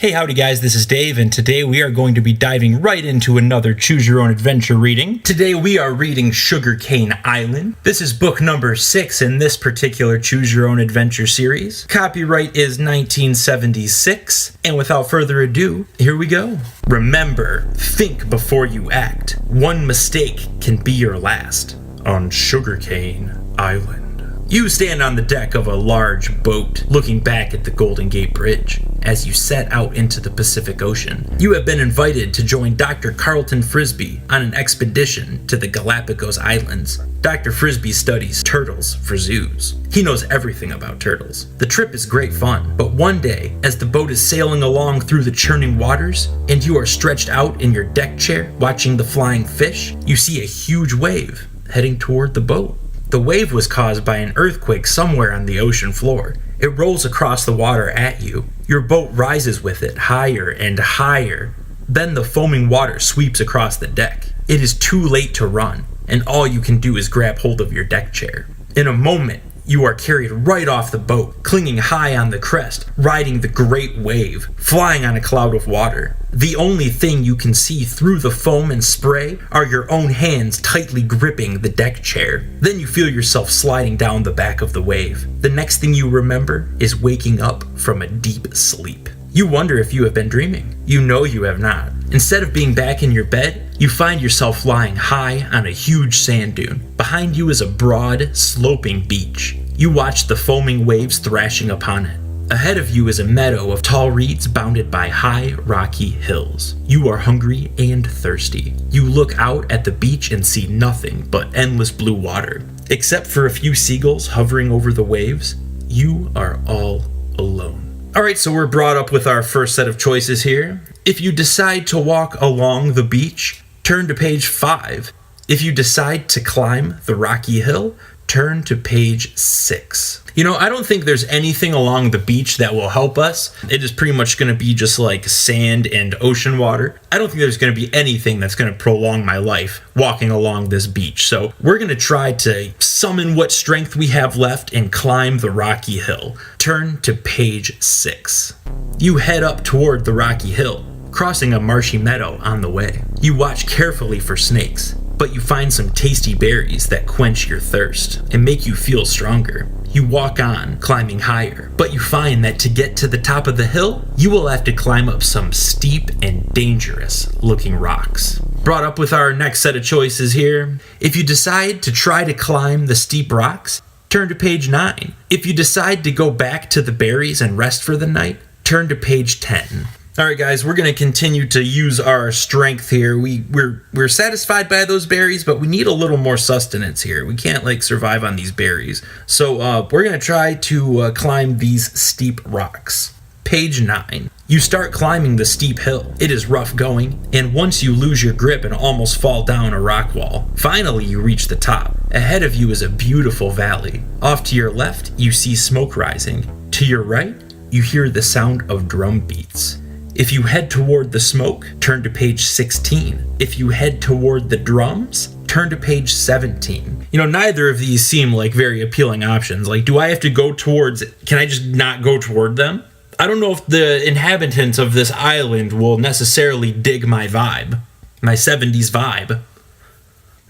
Hey, howdy guys, this is Dave, and today we are going to be diving right into another Choose Your Own Adventure reading. Today we are reading Sugarcane Island. This is book number 6 in this particular Choose Your Own Adventure series. Copyright is 1976, and without further ado, here we go. Remember, think before you act. One mistake can be your last on Sugarcane Island. You stand on the deck of a large boat, looking back at the Golden Gate Bridge as you set out into the Pacific Ocean. You have been invited to join Dr. Carlton Frisbee on an expedition to the Galapagos Islands. Dr. Frisbee studies turtles for zoos. He knows everything about turtles. The trip is great fun, but one day, as the boat is sailing along through the churning waters, and you are stretched out in your deck chair watching the flying fish, you see a huge wave heading toward the boat. The wave was caused by an earthquake somewhere on the ocean floor. It rolls across the water at you. Your boat rises with it higher and higher. Then the foaming water sweeps across the deck. It is too late to run, and all you can do is grab hold of your deck chair. In a moment, you are carried right off the boat, clinging high on the crest, riding the great wave, flying on a cloud of water. The only thing you can see through the foam and spray are your own hands tightly gripping the deck chair. Then you feel yourself sliding down the back of the wave. The next thing you remember is waking up from a deep sleep. You wonder if you have been dreaming. You know you have not. Instead of being back in your bed, you find yourself lying high on a huge sand dune. Behind you is a broad, sloping beach. You watch the foaming waves thrashing upon it. Ahead of you is a meadow of tall reeds bounded by high, rocky hills. You are hungry and thirsty. You look out at the beach and see nothing but endless blue water. Except for a few seagulls hovering over the waves, you are all alone. Alright, so we're brought up with our first set of choices here. If you decide to walk along the beach, turn to page 5. If you decide to climb the rocky hill, turn to page 6. I don't think there's anything along the beach that will help us. It is pretty much going to be just like sand and ocean water. I don't think there's going to be anything that's going to prolong my life walking along this beach. So we're going to try to summon what strength we have left and climb the rocky hill. Turn to page 6. You head up toward the rocky hill, crossing a marshy meadow on the way. You watch carefully for snakes, but you find some tasty berries that quench your thirst and make you feel stronger. You walk on, climbing higher, but you find that to get to the top of the hill, you will have to climb up some steep and dangerous looking rocks. Brought up with our next set of choices here. If you decide to try to climb the steep rocks, turn to page 9. If you decide to go back to the berries and rest for the night, turn to page 10. Alright guys, we're going to continue to use our strength here. We're satisfied by those berries, but we need a little more sustenance here. We can't survive on these berries. So we're going to try to climb these steep rocks. Page 9. You start climbing the steep hill. It is rough going, and once you lose your grip and almost fall down a rock wall, finally you reach the top. Ahead of you is a beautiful valley. Off to your left, you see smoke rising. To your right, you hear the sound of drum beats. If you head toward the smoke, turn to page 16. If you head toward the drums, turn to page 17. Neither of these seem like very appealing options. Do I have to go towards, can I just not go toward them? I don't know if the inhabitants of this island will necessarily dig my vibe, my 70s vibe.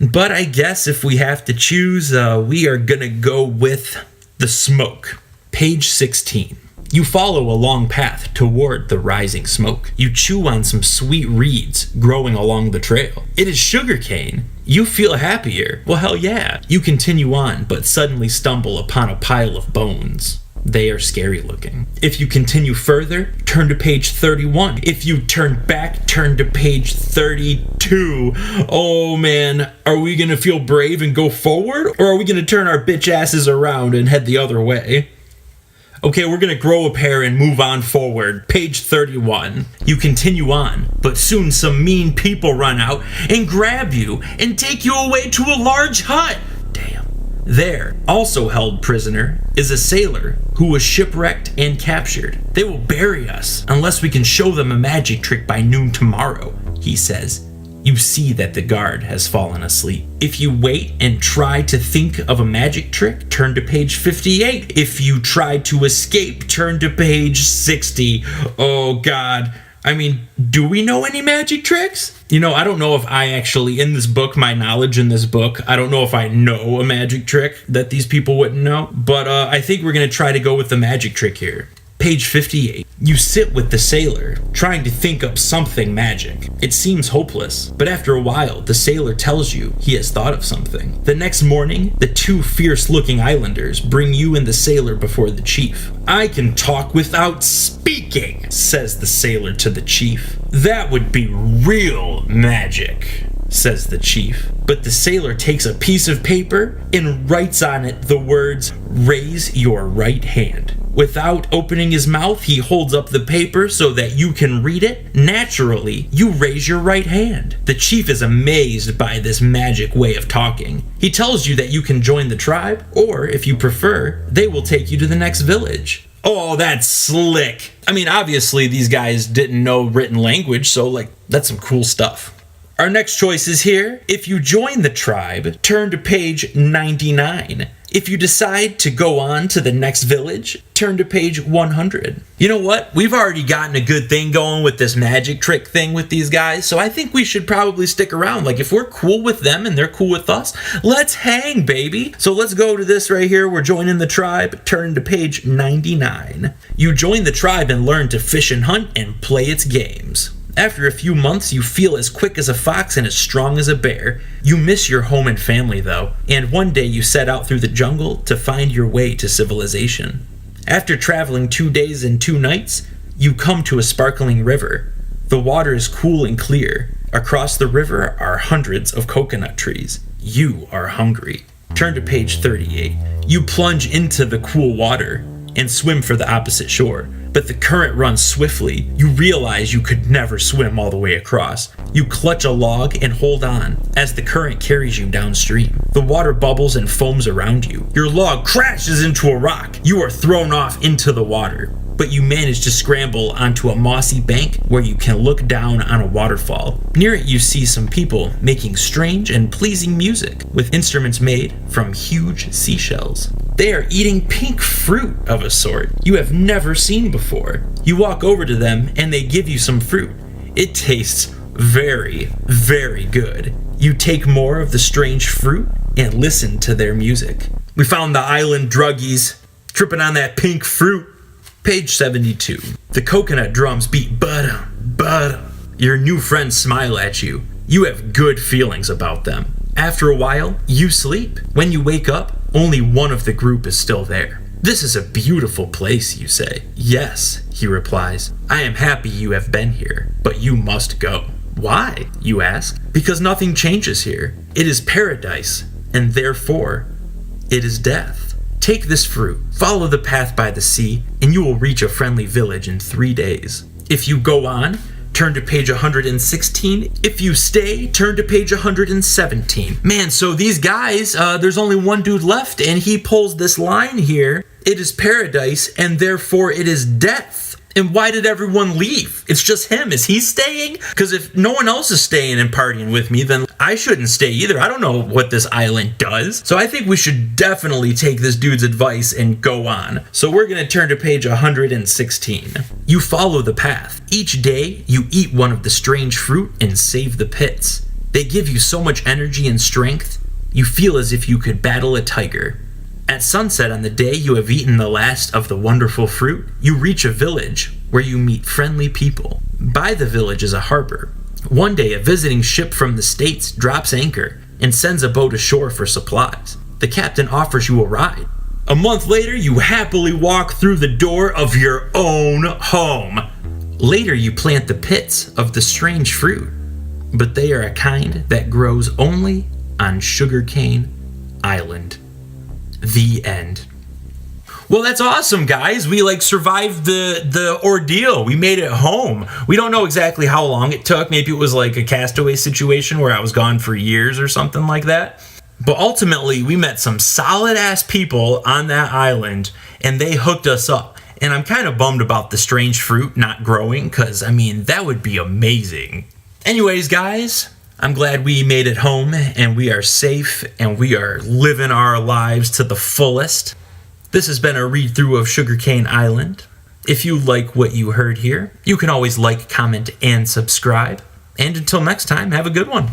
But I guess if we have to choose, we are gonna go with the smoke. Page 16. You follow a long path toward the rising smoke. You chew on some sweet reeds growing along the trail. It is sugarcane. You feel happier. Well, hell yeah. You continue on, but suddenly stumble upon a pile of bones. They are scary looking. If you continue further, turn to page 31. If you turn back, turn to page 32. Oh man, are we gonna feel brave and go forward? Or are we gonna turn our bitch asses around and head the other way? Okay, we're gonna grow a pair and move on forward. Page 31. You continue on, but soon some mean people run out and grab you and take you away to a large hut. Damn. There, also held prisoner, is a sailor who was shipwrecked and captured. They will bury us unless we can show them a magic trick by noon tomorrow, he says. You see that the guard has fallen asleep. If you wait and try to think of a magic trick, turn to page 58. If you try to escape, turn to page 60. Oh God. I mean, do we know any magic tricks? You know, I don't know if I actually, in this book, my knowledge in this book, I don't know if I know a magic trick that these people wouldn't know, but I think we're going to try to go with the magic trick here. Page 58. You sit with the sailor, trying to think up something magic. It seems hopeless, but after a while, the sailor tells you he has thought of something. The next morning, the two fierce-looking islanders bring you and the sailor before the chief. I can talk without speaking, says the sailor to the chief. That would be real magic, says the chief. But the sailor takes a piece of paper and writes on it the words, "Raise your right hand." Without opening his mouth, he holds up the paper so that you can read it. Naturally, you raise your right hand. The chief is amazed by this magic way of talking. He tells you that you can join the tribe, or if you prefer, they will take you to the next village. Oh, that's slick. I mean, obviously these guys didn't know written language, so that's some cool stuff. Our next choice is here. If you join the tribe, turn to page 99. If you decide to go on to the next village, turn to page 100. You know what? We've already gotten a good thing going with this magic trick thing with these guys, so I think we should probably stick around. If we're cool with them and they're cool with us, let's hang, baby. So let's go to this right here. We're joining the tribe. Turn to page 99. You join the tribe and learn to fish and hunt and play its games. After a few months, you feel as quick as a fox and as strong as a bear. You miss your home and family, though, and one day you set out through the jungle to find your way to civilization. After traveling 2 days and 2 nights, you come to a sparkling river. The water is cool and clear. Across the river are hundreds of coconut trees. You are hungry. Turn to page 38. You plunge into the cool water and swim for the opposite shore. But the current runs swiftly. You realize you could never swim all the way across. You clutch a log and hold on as the current carries you downstream. The water bubbles and foams around you. Your log crashes into a rock. You are thrown off into the water, but you manage to scramble onto a mossy bank where you can look down on a waterfall. Near it, you see some people making strange and pleasing music with instruments made from huge seashells. They are eating pink fruit of a sort you have never seen before. You walk over to them and they give you some fruit. It tastes very, very good. You take more of the strange fruit and listen to their music. We found the island druggies tripping on that pink fruit. Page 72. The coconut drums beat ba-dum, ba-dum. Your new friends smile at you. You have good feelings about them. After a while, you sleep. When you wake up, only one of the group is still there. This is a beautiful place, you say. Yes, he replies. I am happy you have been here, but you must go. Why, you ask? Because nothing changes here. It is paradise, and therefore, it is death. Take this fruit, follow the path by the sea, and you will reach a friendly village in 3 days. If you go on, turn to page 116. If you stay, turn to page 117. Man, so these guys, there's only one dude left, and he pulls this line here. It is paradise, and therefore it is death. And why did everyone leave? It's just him. Is he staying? Because if no one else is staying and partying with me, then I shouldn't stay either. I don't know what this island does. So I think we should definitely take this dude's advice and go on. So we're going to turn to page 116. You follow the path. Each day, you eat one of the strange fruit and save the pits. They give you so much energy and strength, you feel as if you could battle a tiger. At sunset on the day you have eaten the last of the wonderful fruit, you reach a village where you meet friendly people. By the village is a harbor. One day, a visiting ship from the States drops anchor and sends a boat ashore for supplies. The captain offers you a ride. A month later, you happily walk through the door of your own home. Later, you plant the pits of the strange fruit, but they are a kind that grows only on Sugarcane Island. The end. Well, that's awesome, guys. We survived the ordeal. We made it home. We don't know exactly how long it took. Maybe it was like a Castaway situation where I was gone for years or something like that. But ultimately, we met some solid ass people on that island and they hooked us up. And I'm kind of bummed about the strange fruit not growing because, that would be amazing. Anyways, guys, I'm glad we made it home and we are safe and we are living our lives to the fullest. This has been a read through of Sugarcane Island. If you like what you heard here, you can always like, comment, and subscribe. And until next time, have a good one.